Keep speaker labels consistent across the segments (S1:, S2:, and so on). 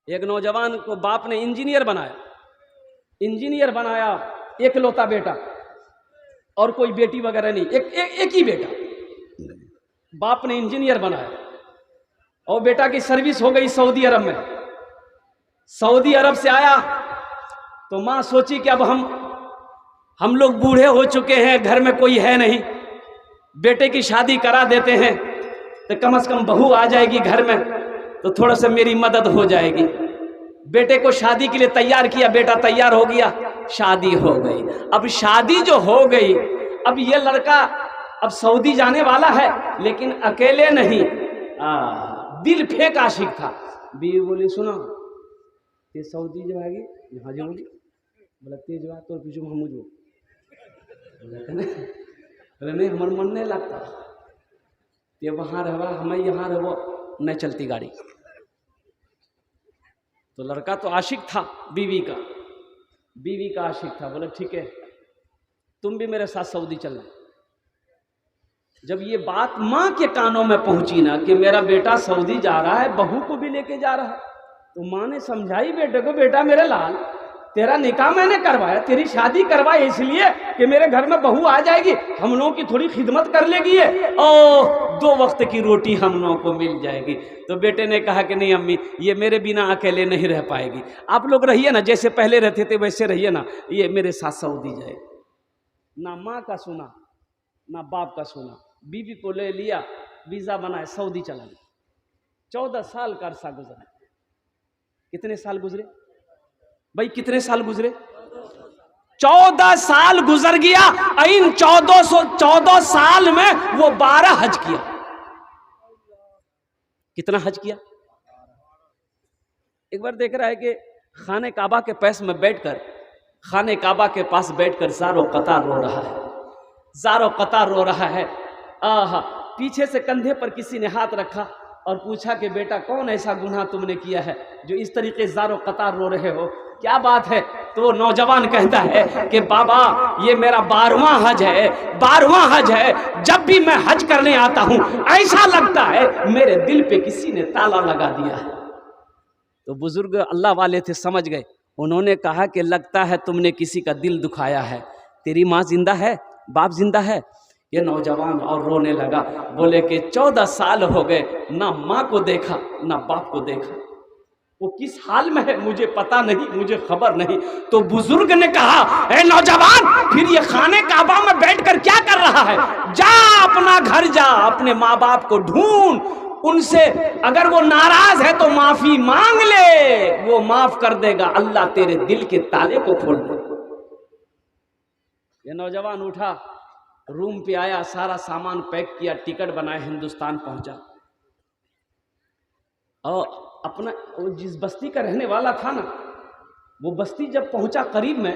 S1: एक नौजवान को बाप ने इंजीनियर बनाया, एकलौता बेटा, और कोई बेटी वगैरह नहीं, एक ही बेटा। बाप ने इंजीनियर बनाया और बेटा की सर्विस हो गई सऊदी अरब में। सऊदी अरब से आया तो माँ सोची कि अब हम लोग बूढ़े हो चुके हैं, घर में कोई है नहीं, बेटे की शादी करा देते हैं तो कम से कम बहू आ जाएगी घर में तो थोड़ा सा मेरी मदद हो जाएगी। बेटे को शादी के लिए तैयार किया, बेटा तैयार हो गया, शादी हो गई। अब शादी जो हो गई, अब ये लड़का अब सऊदी जाने वाला है, लेकिन अकेले नहीं, दिल फेंक आशिक था। बीवी बोली सुनो ते सऊदी जाएगी, यहाँ जाऊंगी, बोला तेज बात तो पीछे हम जो बोले नहीं हमारे मन नहीं लगता, ये वहाँ रहवा हमें यहाँ रहो, नहीं चलती गाड़ी। तो लड़का तो आशिक था बीवी का आशिक था। बोले ठीक है तुम भी मेरे साथ सऊदी चलना। जब ये बात माँ के कानों में पहुंची ना कि मेरा बेटा सऊदी जा रहा है, बहू को भी लेके जा रहा है, तो माँ ने समझाई बेटे को, बेटा मेरे लाल तेरा निकाह मैंने करवाया, तेरी शादी करवाई इसलिए कि मेरे घर में बहू आ जाएगी, हम लोगों की थोड़ी खिदमत कर लेगी और 2 वक्त की रोटी हम लोगों को मिल जाएगी। तो बेटे ने कहा कि नहीं अम्मी, ये मेरे बिना अकेले नहीं रह पाएगी, आप लोग रहिए ना, जैसे पहले रहते थे वैसे रहिए ना, ये मेरे साथ सऊदी जाएगी। ना माँ का सुना ना बाप का सुना, बीवी को ले लिया, वीज़ा बनाए, सऊदी चला गया। 14 साल का अरसा गुजरा। कितने साल गुजरे भाई, कितने साल गुजरे? 14 साल गुजर गया। इन 14 साल में वो 12 हज किया। कितना हज किया? एक बार देख रहा है कि खाने काबा के पास में बैठकर, खाने काबा के पास बैठकर ज़ारो कतार रो रहा है, ज़ारो कतार रो रहा है। पीछे से कंधे पर किसी ने हाथ रखा और पूछा कि बेटा कौन ऐसा गुनाह तुमने किया है जो इस तरीके ज़ारो कतार रो रहे हो, क्या बात है? तो वो नौजवान कहता है कि बाबा ये मेरा 12वां हज है, 12वां हज है। जब भी मैं हज करने आता हूं ऐसा लगता है मेरे दिल पे किसी ने ताला लगा दिया है। तो बुजुर्ग अल्लाह वाले थे, समझ गए। उन्होंने कहा कि लगता है तुमने किसी का दिल दुखाया है, तेरी माँ जिंदा है, बाप जिंदा है? ये नौजवान और रोने लगा, बोले कि 14 साल हो गए, ना माँ को देखा ना बाप को देखा, वो किस हाल में है मुझे पता नहीं, मुझे खबर नहीं। तो बुजुर्ग ने कहा, ए नौजवान, फिर ये खाने काबा में बैठकर क्या कर रहा है? जा अपना घर जा, अपने माँ बाप को ढूंढ, उनसे अगर वो नाराज है तो माफी मांग ले, वो माफ कर देगा, अल्लाह तेरे दिल के ताले को खोल दे। ये नौजवान उठा, रूम पे आया, सारा सामान पैक किया, टिकट बनाया, हिंदुस्तान पहुंचा। और अपना वो जिस बस्ती का रहने वाला था ना, वो बस्ती जब पहुंचा करीब में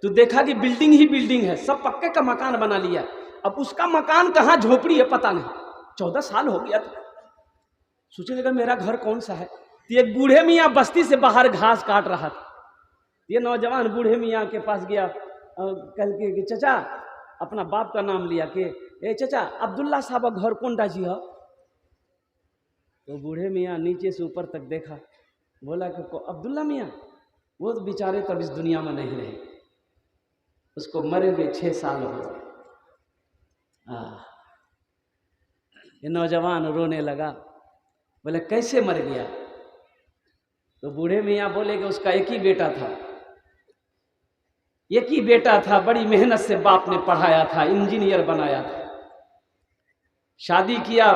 S1: तो देखा कि बिल्डिंग ही बिल्डिंग है, सब पक्के का मकान बना लिया। अब उसका मकान कहाँ झोपड़ी है पता नहीं। 14 साल हो गया था, सोचने लगा मेरा घर कौन सा है। तो एक बूढ़े मियाँ बस्ती से बाहर घास काट रहा था। ये नौजवान बूढ़े मियाँ के पास गया, कह के कि चचा, अपना बाप का नाम लिया कि ए चचा, अब्दुल्ला साहब घर कौन डाजी है? तो बूढ़े मियाँ नीचे से ऊपर तक देखा, बोला कि अब्दुल्ला मियाँ, वो तो बेचारे तब इस दुनिया में नहीं रहे, उसको मरे हुए 6 साल हो गए। ये नौजवान रोने लगा, बोले कैसे मर गया? तो बूढ़े मियाँ बोले कि उसका एक ही बेटा था, एक ही बेटा था, बड़ी मेहनत से बाप ने पढ़ाया था, इंजीनियर बनाया था, शादी किया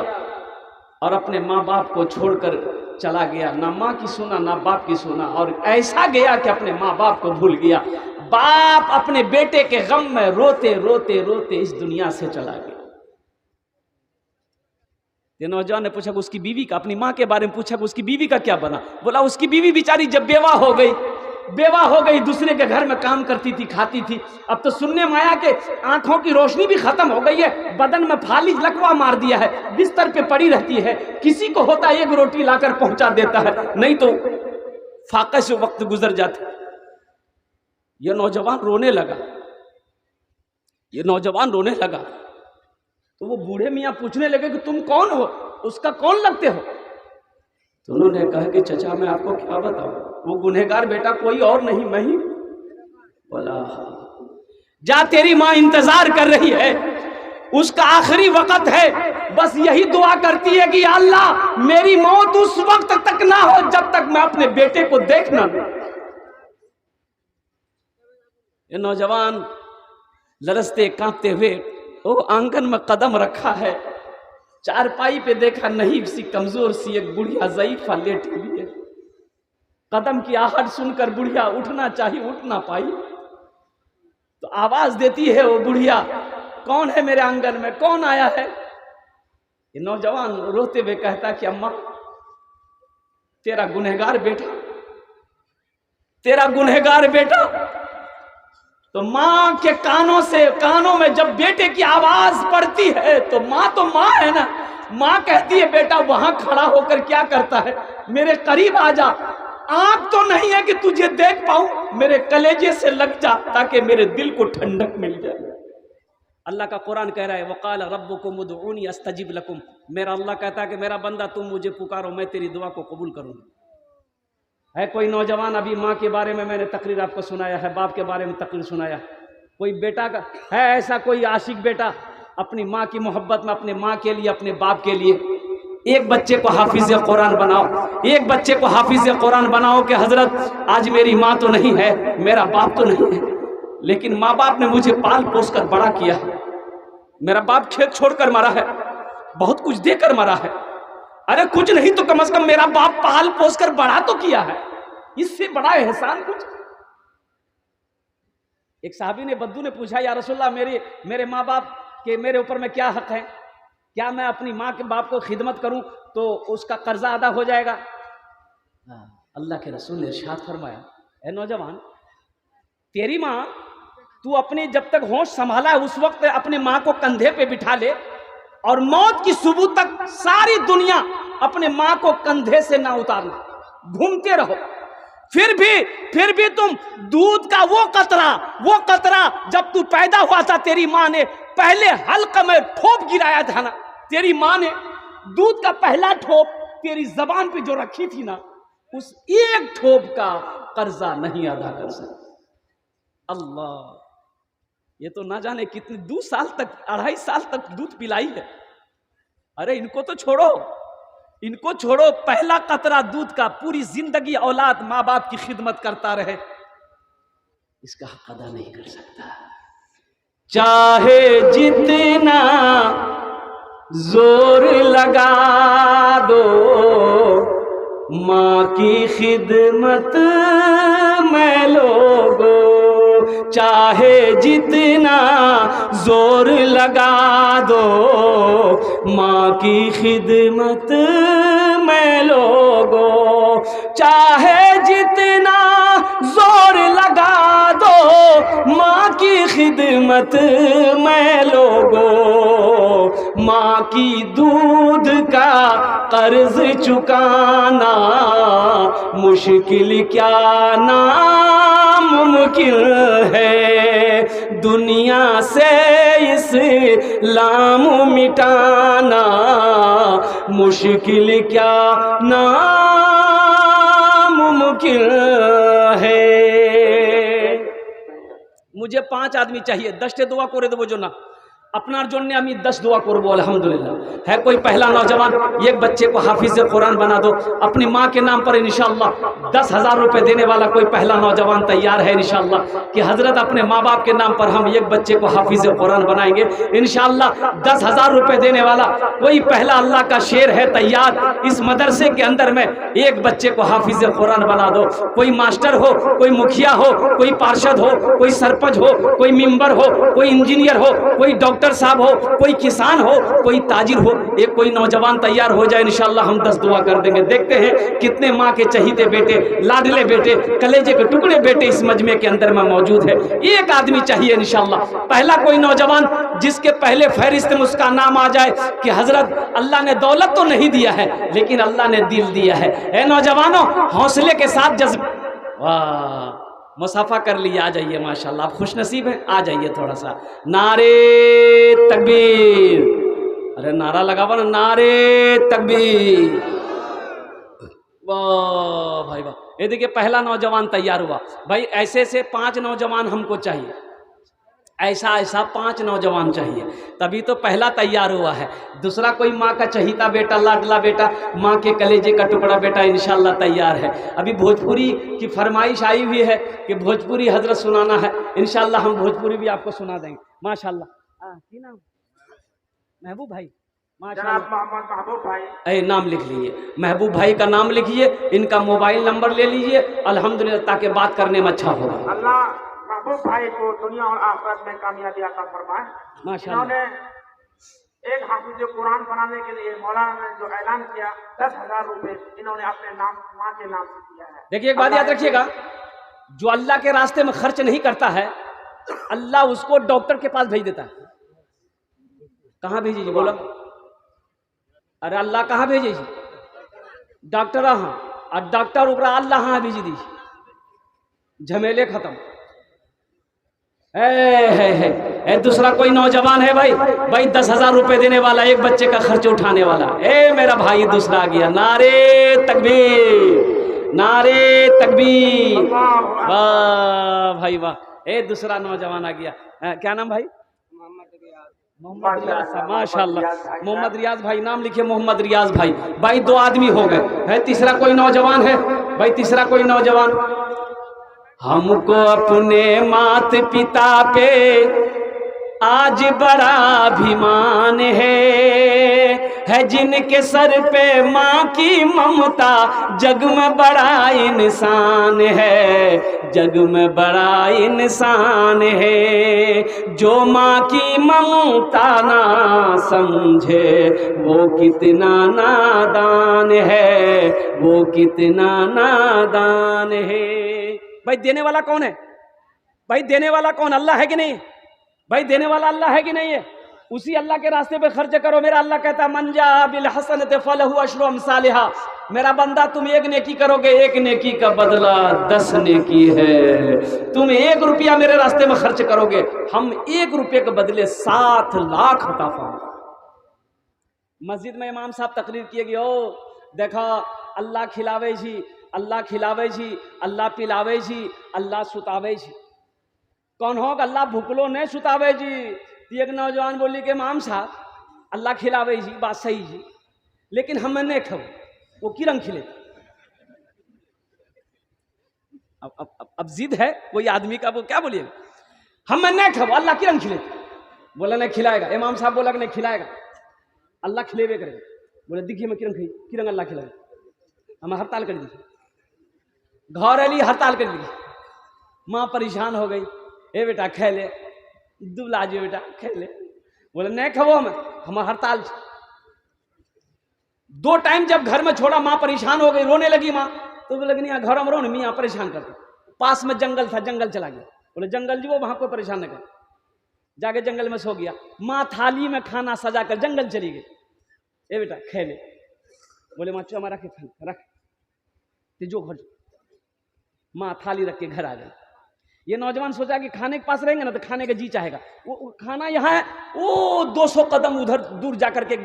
S1: और अपने माँ बाप को छोड़कर चला गया। ना माँ की सुना ना बाप की सुना, और ऐसा गया कि अपने माँ बाप को भूल गया। बाप अपने बेटे के गम में रोते रोते रोते इस दुनिया से चला गया। ये नौजवान ने पूछा कि उसकी बीवी का, अपनी माँ के बारे में पूछा कि उसकी बीवी का क्या बना? बोला उसकी बीवी बेचारी जब बेवा हो गई, दूसरे के घर में काम करती थी, खाती थी। अब तो सुनने में आया कि आंखों की रोशनी भी खत्म हो गई है, बदन में फालिज लकवा मार दिया है, बिस्तर पे पड़ी रहती है। किसी को होता एक रोटी लाकर पहुंचा देता है, नहीं तो फाका से वक्त गुजर जाता। यह नौजवान रोने लगा। तो वो बूढ़े मियाँ पूछने लगे कि तुम कौन हो, उसका कौन लगते हो? तो उन्होंने कहा कि चचा मैं आपको क्या बताऊं, वो गुनहगार बेटा कोई और नहीं मैं ही। बोला जा, तेरी माँ इंतजार कर रही है, उसका आखिरी वक्त है, बस यही दुआ करती है कि अल्लाह मेरी मौत उस वक्त तक ना हो जब तक मैं अपने बेटे को देख ना लूं। ये नौजवान लरसते कांपते हुए वो आंगन में कदम रखा है, चारपाई पे देखा नहीं सी कमजोर सी एक बुढ़िया ज़ईफ़ा लेटी हुई है। कदम की आहट सुनकर बुढ़िया उठना चाहिए, उठ ना पाई, तो आवाज देती है वो बुढ़िया, कौन है मेरे आंगन में, कौन आया है? ये नौजवान रोते हुए कहता कि अम्मा तेरा गुनहगार बेटा, तेरा गुनहगार बेटा। तो माँ के कानों में जब बेटे की आवाज पड़ती है तो माँ है ना, माँ कहती है बेटा वहां खड़ा होकर क्या करता है, मेरे करीब आ जा, आंख तो नहीं है कि तुझे देख पाऊं, मेरे कलेजे से लग जा ताकि मेरे दिल को ठंडक मिल जाए। अल्लाह का कुरान कह रहा है वक़ाल रब्बुकुम उदऊनी अस्तजिब लकुम, मेरा अल्लाह कहता है कि मेरा बंदा तुम मुझे पुकारो मैं तेरी दुआ को कबूल करूंगा। है कोई नौजवान, अभी माँ के बारे में मैंने तकरीर आपको सुनाया है, बाप के बारे में तकरीर सुनाया, कोई बेटा का है ऐसा कोई आशिक बेटा अपनी माँ की मोहब्बत में अपने माँ के लिए अपने बाप के लिए एक बच्चे को हाफिज कुरान बनाओ, एक बच्चे को हाफिज कुरान बनाओ कि हजरत आज मेरी माँ तो नहीं है, मेरा बाप तो नहीं है, लेकिन माँ बाप ने मुझे पाल पोस कर बड़ा किया है, मेरा बाप खेत छोड़कर मरा है, बहुत कुछ देकर मरा है, अरे कुछ नहीं तो कम से कम मेरा बाप पाल पोस कर बड़ा तो किया है, इससे बड़ा एहसान कुछ। एक साहबी ने बद्दू ने पूछा या रसूलल्लाह मेरे माँ बाप के मेरे ऊपर में क्या हक है, क्या मैं अपनी माँ के बाप को खिदमत करूं तो उसका कर्जा अदा हो जाएगा? अल्लाह के रसूल ने इरशाद फरमाया, ए नौजवान तेरी माँ, तू अपनी जब तक होश संभाला है उस वक्त अपने माँ को कंधे पे बिठा ले और मौत की सुबह तक सारी दुनिया अपने माँ को कंधे से ना उतारना, घूमते रहो, फिर भी तुम दूध का वो कतरा जब तू पैदा हुआ था तेरी माँ ने पहले हल्का में ठोप गिराया था ना, तेरी माँ ने दूध का पहला ठोप तेरी जबान पे जो रखी थी ना, उस एक ठोप का कर्जा नहीं अदा कर सकता। अल्लाह, ये तो ना जाने कितने 2 साल तक 2.5 साल तक दूध पिलाई है। अरे इनको तो छोड़ो, पहला कतरा दूध का पूरी जिंदगी औलाद माँ बाप की खिदमत करता रहे, इसका हक अदा नहीं कर सकता। चाहे जितना जोर लगा दो माँ की खिदमत में लोगो, चाहे जितना जोर लगा दो माँ की खिदमत में लोगो, चाहे जितना जोर लगा दो माँ की खिदमत में लोगो, माँ की दूध का कर्ज चुकाना मुश्किल क्या नामुमकिन है, दुनिया से इस्लाम मिटाना मुश्किल क्या नामुमकिन है। मुझे 5 आदमी चाहिए, 10 दुआ करे देबो जो ना अपनार जन्य আমি 10 दुआ करब अल्हम्दुलिल्लाह। है कोई पहला नौजवान, एक बच्चे को हाफिज कुरान बना दो अपनी माँ के नाम पर, इंशाअल्लाह 10,000 रुपए देने वाला कोई पहला नौजवान तैयार है इंशाअल्लाह कि हजरत अपने माँ बाप के नाम पर हम एक बच्चे को हाफिज कुरान बनाएंगे इंशाअल्लाह। 10,000 रुपए देने वाला कोई पहला अल्लाह का शेर है तैयार, इस मदरसे के अंदर में एक बच्चे को हाफिज कुरान बना दो। कोई मास्टर हो, कोई मुखिया हो, कोई पार्षद हो, कोई सरपंच हो, कोई मेंबर हो, कोई इंजीनियर हो, कोई डॉक्टर साहब हो, कोई किसान हो, कोई ताजिर हो, एक कोई नौजवान तैयार हो जाए इंशाअल्लाह हम 10 दुआ कर देंगे। देखते हैं कितने माँ के चहीते बेटे, लाडले बेटे, कलेजे के टुकड़े बेटे इस मजमे के अंदर में मौजूद है। एक आदमी चाहिए इंशाअल्लाह, पहला कोई नौजवान जिसके पहले फहरिस्त में उसका नाम आ जाए कि हजरत अल्लाह ने दौलत तो नहीं दिया है लेकिन अल्लाह ने दिल दिया है। ए नौजवानों, हौसले के साथ वाह मुसाफा कर लिया, आ जाइए माशाल्लाह, आप खुश नसीब हैं, आ जाइए थोड़ा सा। नारे तकबीर, अरे नारा लगावा ना, नारे तकबीर। वाह भाई वाह, ये देखिए पहला नौजवान तैयार हुआ। भाई ऐसे से 5 नौजवान हमको चाहिए, ऐसा ऐसा 5 नौजवान चाहिए, तभी तो पहला तैयार हुआ है। दूसरा कोई माँ का चहीता बेटा, लाडला बेटा, माँ के कलेजे का टुकड़ा बेटा इंशाल्लाह तैयार है। अभी भोजपुरी की फरमाइश आई हुई है कि भोजपुरी हजरत सुनाना है, इंशाल्लाह हम भोजपुरी भी आपको सुना देंगे माशाल्लाह। की नाम? महबूब भाई,
S2: महबूब भाई,
S1: नाम लिख लीजिए, महबूब भाई का नाम लिखिए, इनका मोबाइल नंबर ले लीजिए, अल्हम्दुलिल्लाह, ताकि बात करने में अच्छा होगा।
S2: अल्लाह महबूब भाई को दुनिया और आखिरत में कामयाबी अता फरमाए।
S1: माशाल्लाह।
S2: इन्होंने एक हाफिज कुरान बनाने के लिए मौलाना ने जो ऐलान किया 10,000 रुपए इन्होंने अपने नाम, माँ के नाम से किया है।
S1: देखिए एक बात याद रखिएगा, जो अल्लाह के रास्ते में खर्च नहीं करता है, अल्लाह उसको डॉक्टर के पास भेज देता है। कहाँ भेजिए बोलो? अरे अल्लाह कहाँ भेजे? डॉक्टर हाँ, और डॉक्टर ओकरा अल्लाह हाँ भेज दी, झमेले खत्म। ए दूसरा कोई नौजवान है भाई 10,000 रुपए देने वाला, एक बच्चे का खर्च उठाने वाला। मेरा भाई दूसरा आ गया, नारे तकबीर, नारे तकबीर, वाह भाई वाह। दूसरा नौजवान आ गया, क्या नाम भाई? मोहम्मद रियाज साहब, माशाल्लाह। मोहम्मद रियाज भाई, नाम लिखिए मोहम्मद रियाज भाई। भाई 2 आदमी हो गए, है तीसरा कोई नौजवान है भाई? तीसरा कोई नौजवान? हमको अपने मात पिता पे आज बड़ा अभिमान है जिनके सर पे माँ की ममता, जग में बड़ा इंसान है, जग में बड़ा इंसान है। जो माँ की ममता ना समझे वो कितना नादान है, वो कितना नादान है। भाई देने वाला कौन है? भाई देने वाला कौन? अल्लाह है कि नहीं? भाई देने वाला अल्लाह है कि नहीं है? उसी अल्लाह के रास्ते पे खर्च करो। मेरा अल्लाह कहता है मन जा बिल हसनत फलहु अशरु अमसालिहा। मेरा बंदा, तुम एक नेकी करोगे, एक नेकी का बदला 10 नेकी है। तुम 1 रुपया मेरे रास्ते में खर्च करोगे, हम 1 रुपये के बदले 7 लाख अता फरमाएंगे। मस्जिद में इमाम साहब तकरीर किए गए, ओ देखा अल्लाह खिलावे जी, अल्लाह खिलावे जी, अल्लाह पिलावे जी, अल्लाह सुतावे जी। कौन हो? अल्लाह भूखलो नहीं सुतावे जी। एक नौजवान बोली कि इमाम साहब अल्लाह खिलावे जी, बात सही जी, लेकिन हम नहीं खाओ, वो की रंग खिले। अब जिद है कोई आदमी का, वो क्या बोलिएगा? हम नहीं खाओ, अल्लाह की रंग खिले। बोला नहीं खिलाएगा। इमाम साहब बोला कि नहीं खिलाएगा, अल्लाह खिलेवे करेगा। बोले देखिए मैं किरंग खाई, किरंग अल्लाह खिलाएगा। हम हड़ताल कर दी, घर अली हड़ताल कर दी। माँ परेशान हो गई, ए बेटा खे ले, दुबला जो बेटा खे ले। बोले नहीं खबो, हम हड़ताल। 2 टाइम जब घर में छोड़ा, माँ परेशान हो गई, रोने लगी माँ। तो बोले कि नहीं घर में रो, मियाँ परेशान करते। पास में जंगल था, जंगल चला गया। बोले जंगल जीवो, वहां कोई परेशान न कर। जाके जंगल में सो गया। माँ थाली में खाना सजा कर जंगल चली गई। ए बेटा खे ले। बोले माँ चो, रख रख जो घर। माँ थाली रख के घर आ गई। ये नौजवान सोचा कि खाने के पास रहेंगे ना तो खाने का जी चाहेगा, वो खाना यहाँ है, वो 200 कदम उधर दूर जाकर के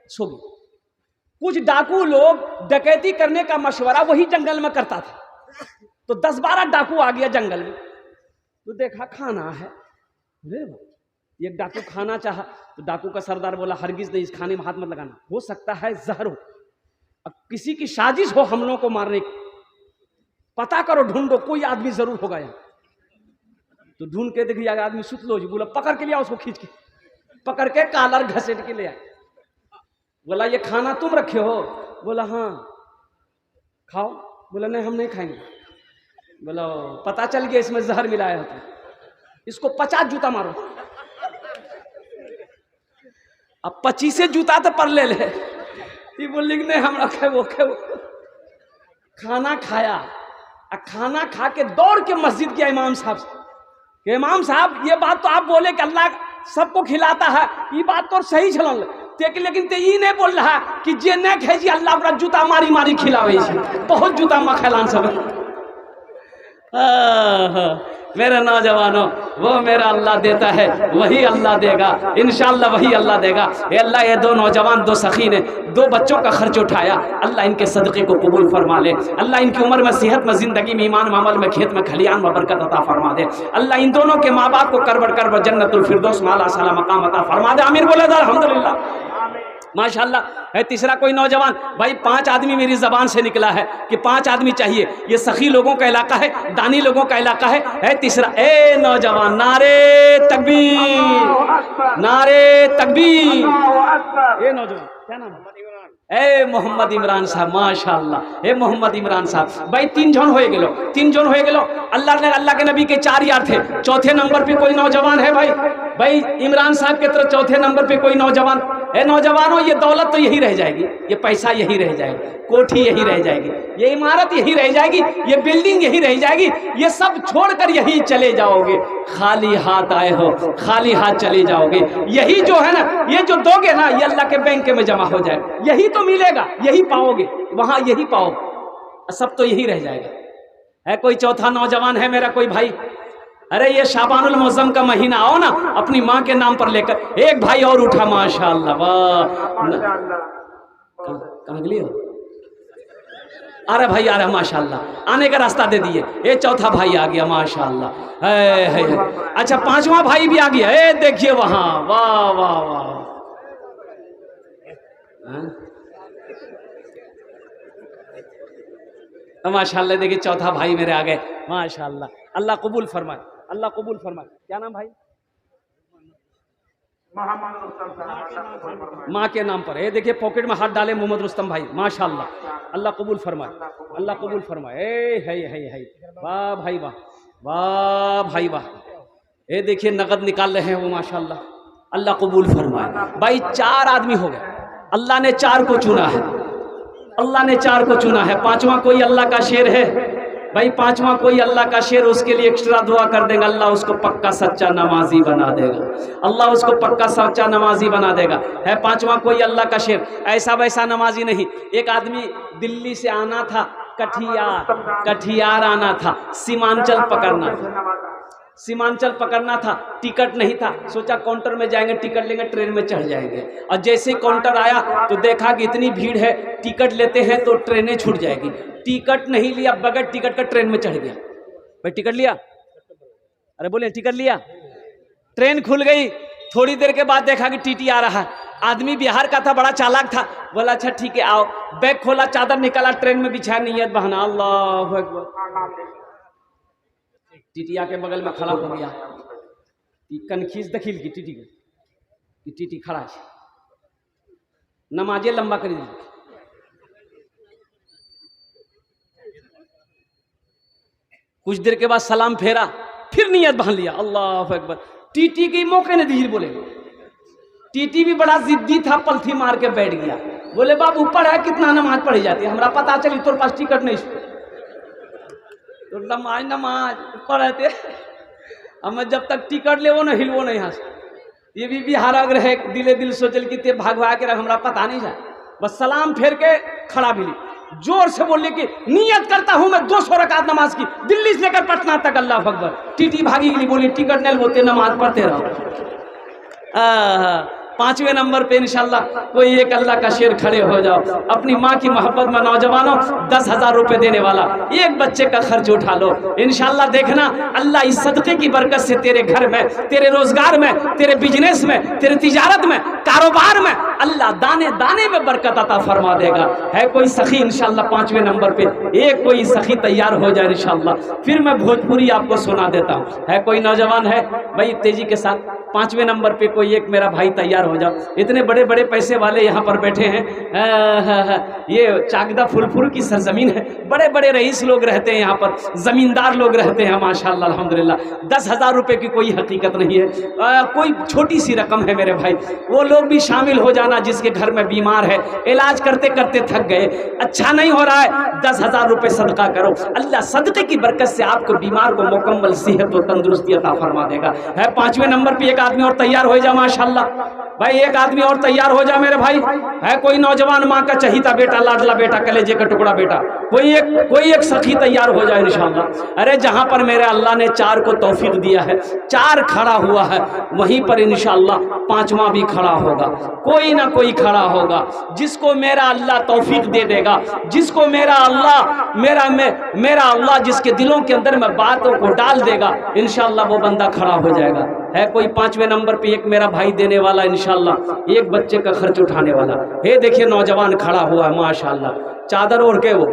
S1: सो गई। कुछ डाकू लोग डकैती करने का मशवरा वही जंगल में करता था, तो 10-12 डाकू आ गया जंगल में। तो देखा खाना है, एक डाकू खाना चाहा, तो डाकू का सरदार बोला हरगिज नहीं, इस खाने में हाथ मत लगाना, हो सकता है जहर हो। अब किसी की साजिश हो हम लोगों को मारने की, पता करो, ढूंढो, कोई आदमी जरूर होगा यहाँ। तो ढूंढ के देखिए आदमी सुत लो जी। बोला पकड़ के लिया उसको, खींच के पकड़ के कालर घसीट के ले आए। बोला ये खाना तुम रखे हो? बोला हाँ। खाओ। बोला नहीं हम नहीं खाएंगे। बोला पता चल गया इसमें जहर मिलाया होता, इसको 50 जूता मारो। अब 25 जूता तो पर ले ले। बोली नहीं हम रखे वो खे। खाना खाया, खाना खा के दौड़ के मस्जिद गया इमाम साहब से कि इमाम साहब ये बात तो आप बोले कि अल्लाह सबको खिलाता है, ये बात तो सही चलन, लेकिन ते ये नहीं बोल रहा कि जे नहीं खाई जी अल्लाह अपना जूता मारी मारी खिलावे, बहुत जूता मा खैलान सब। मेरे नौजवानों, वो मेरा अल्लाह देता है, वही अल्लाह देगा इंशाअल्लाह, वही अल्लाह देगा। ये अल्लाह, ये दो नौजवान, दो सखी ने 2 बच्चों का खर्च उठाया, अल्लाह इनके सदक़े को कबूल फरमा ले। अल्लाह इनकी उम्र में, सेहत में, ज़िंदगी में, ईमान में, अमल में, खेत में, खलियान में बरकत अता फरमा दे। अल्लाह इन दोनों के माँ बाप को करबड़ करबड़ जन्नतुल फिरदौस में आला साला मकाम अता फरमा दे। आमीन बोले अल्हम्दुलिल्लाह। माशाअल्लाह। है तीसरा कोई नौजवान भाई, 5 आदमी मेरी ज़बान से निकला है कि 5 आदमी चाहिए। ये सखी लोगों का इलाका है, दानी लोगों का इलाका है तीसरा। ए नौजवान, नारे तकबीर, नारे तकबीर। ये नौजवान क्या नाम है? ए मोहम्मद इमरान साहब, माशाअल्लाह। ए मोहम्मद इमरान साहब भाई, 3 जन हो गेलो, 3 जन हो गेलो। अल्लाह के नबी के 4 यार थे। चौथे नंबर पे कोई नौजवान है भाई इमरान साहब के तरफ चौथे नंबर पे कोई नौजवान। ए नौजवानों, ये दौलत तो यही रह जाएगी, ये पैसा यही रह जाएगी, कोठी यही रह जाएगी, ये इमारत यही रह जाएगी, ये बिल्डिंग यही रह जाएगी, ये सब छोड़कर यही चले जाओगे। खाली हाथ आए हो, खाली हाथ चले जाओगे। यही जो है ना, ये जो दोगे ना, ये अल्लाह के बैंक में जमा हो जाएगा, यही तो मिलेगा, यही पाओगे, वहां यही पाओगे, सब तो यही रह जाएगा। है कोई चौथा नौजवान है मेरा कोई भाई? अरे ये शाबानुल मुअज़्ज़म का महीना, आओ ना अपनी माँ के नाम पर लेकर। एक भाई और उठा, माशाअल्लाह, वाह। कहाँ गली हो? अरे भाई, अरे माशाअल्लाह, आने का रास्ता दे दिए। ये चौथा भाई आ गया, माशाअल्लाह। है। अच्छा, 5वां भाई भी आ गया। ए देखिए वहां, वाह वाह वाह। माशाअल्लाह, देखिए चौथा भाई मेरे आ गए, माशाअल्लाह। अल्लाह कबूल फरमाए, अल्लाह कबूल फरमाए। क्या नाम भाई? माँ के नाम पर। ये देखिए पॉकेट में हाथ डाले मोहम्मद रुस्तम भाई, माशाअल्लाह। अल्लाह कबूल फरमाए, अल्लाह कबूल फरमाए। है वाह भाई वाह, वाह भाई वाह। ये देखिए नगद निकाल रहे हैं वो, माशाअल्लाह। अल्लाह कबूल फरमाए। भाई 4 आदमी हो गए, अल्लाह ने 4 को चुना है, अल्लाह ने 4 को चुना है। 5वां कोई अल्लाह का शेर है भाई, 5वां कोई अल्लाह का शेर, उसके लिए एक्स्ट्रा दुआ कर देंगे, अल्लाह उसको पक्का सच्चा नमाजी बना देगा, अल्लाह उसको पक्का सच्चा नमाजी बना देगा। है 5वां कोई अल्लाह का शेर, ऐसा वैसा नमाजी नहीं। एक आदमी दिल्ली से आना था, कठियार आना था, सीमांचल पकड़ना था, टिकट नहीं था। सोचा काउंटर में जाएंगे, टिकट लेंगे, ट्रेन में चढ़ जाएंगे। और जैसे काउंटर आया तो देखा कि इतनी भीड़ है, टिकट लेते हैं तो ट्रेनें छूट जाएगी। टिकट नहीं लिया, बगैर टिकट का ट्रेन में चढ़ गया। भाई टिकट लिया? अरे बोले टिकट लिया, ट्रेन खुल गई। थोड़ी देर के बाद देखा कि टीटी आ रहा है। आदमी बिहार का था, बड़ा चालाक था, बोला अच्छा ठीक है आओ। बैग खोला, चादर निकाला, ट्रेन में बिछाया, नियत बहाना, अल्लाह अकबर। टीटिया के बगल में खड़ा हो गया, कनखीस दखिल की टीटी खड़ा है, नमाजे लंबा कर दी। कुछ देर के बाद सलाम फेरा, फिर नियत बांध लिया, अल्लाह अकबर। टीटी की मौके ने दी, बोले टीटी भी बड़ा जिद्दी था, पलथी मार के बैठ गया। बोले बाबू ऊपर है, कितना नमाज पढ़ी जाती है? हमरा पता चली तोर पास टिकट नहीं, तो नमाज पढ़ते हम जब तक टिकट ले वो न हिलवो नहीं यहाँ से। ये भी बिहार रहे, दिले दिल सोचल कि ते भागवा के रख, हमरा पता नहीं जा। बस सलाम फेर के खड़ा भी, जोर से बोले कि नियत करता हूं मैं 200 रकात नमाज की, दिल्ली से लेकर पटना तक, अल्लाह अकबर। टीटी भागी गई, बोली टिकट नहीं होते, नमाज पढ़ते रहो। 5वें नंबर पे इंशाल्लाह कोई एक अल्लाह का शेर खड़े हो जाओ, अपनी माँ की मोहब्बत में नौजवानों 10,000 रुपए देने वाला, एक बच्चे का खर्च उठा लो। इंशाल्लाह देखना अल्लाह इस सदक़े की बरकत से तेरे घर में, तेरे रोजगार में, तेरे बिजनेस में, तेरे तिजारत में, कारोबार में अल्लाह दाने दाने में बरकत अता फरमा देगा। है कोई सखी इंशाल्लाह 5वें नंबर पे, एक कोई सखी तैयार हो जाए इंशाल्लाह, फिर मैं भोजपुरी आपको सुना देता हूँ। है कोई नौजवान है भाई तेजी के साथ? 5वें नंबर पे कोई एक मेरा भाई तैयार हो जाओ। इतने बड़े बड़े पैसे वाले यहाँ पर बैठे हैं। ये चाकदा फुलपुर की सरजमीन है, बड़े बड़े रईस लोग रहते हैं यहाँ पर, जमींदार लोग रहते हैं माशाल्लाह अल्हम्दुलिल्लाह। 10,000 रुपए की कोई हकीकत नहीं है, कोई छोटी सी रकम है मेरे भाई। वो लोग भी शामिल हो जाना जिसके घर में बीमार है, इलाज करते करते थक गए, अच्छा नहीं हो रहा है, 10,000 रुपए सदका करो। अल्लाह सदके की बरकत से आपको बीमार को मुकम्मल सेहत और तंदुरुस्ती अता फरमा देगा। है 5वें नंबर पे एक आदमी और तैयार हो जाए माशाल्लाह। भाई एक आदमी और तैयार हो जा मेरे भाई। है कोई नौजवान माँ का चहीता बेटा, लाडला बेटा, कलेजे का टुकड़ा बेटा, कोई एक सखी तैयार हो जाए इंशाअल्लाह। अरे जहाँ पर मेरे अल्लाह ने 4 को तौफीक दिया है, 4 खड़ा हुआ है, वहीं पर इंशाअल्लाह 5वां भी खड़ा होगा। कोई ना कोई खड़ा होगा जिसको मेरा अल्लाह तौफीक दे देगा, जिसको मेरा अल्लाह जिसके दिलों के अंदर में बातों को डाल देगा, इंशाअल्लाह वो बंदा खड़ा हो जाएगा। है कोई 5वें नंबर पे एक मेरा भाई देने वाला इंशाअल्लाह, एक बच्चे का खर्च उठाने वाला। ये देखिए नौजवान खड़ा हुआ है माशाअल्लाह, चादर ओढ़ के वो